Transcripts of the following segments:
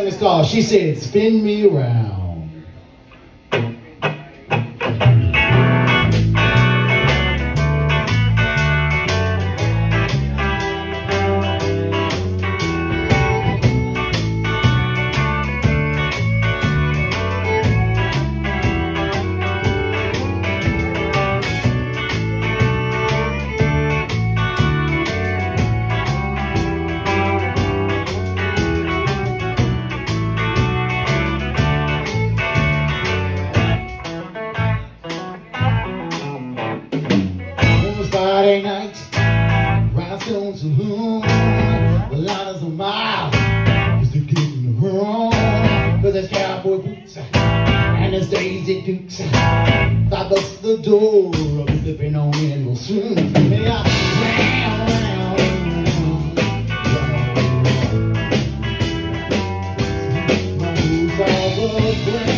It's called She Said Spin Me Around. Friday night, Rhinestone Saloon, the line is a mile, just to get in the room, cause there's cowboy boots, and there's Daisy Dukes, I bust the door, I'll be slipping on in real soon, may I round, my moves all the ground.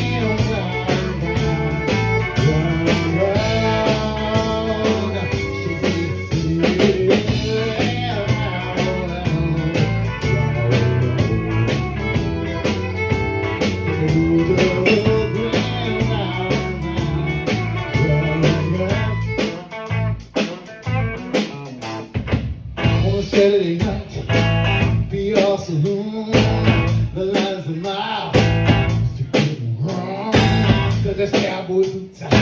Saturday night, be our saloon, the lines a mile, to get wrong, cause there's cowboy boots.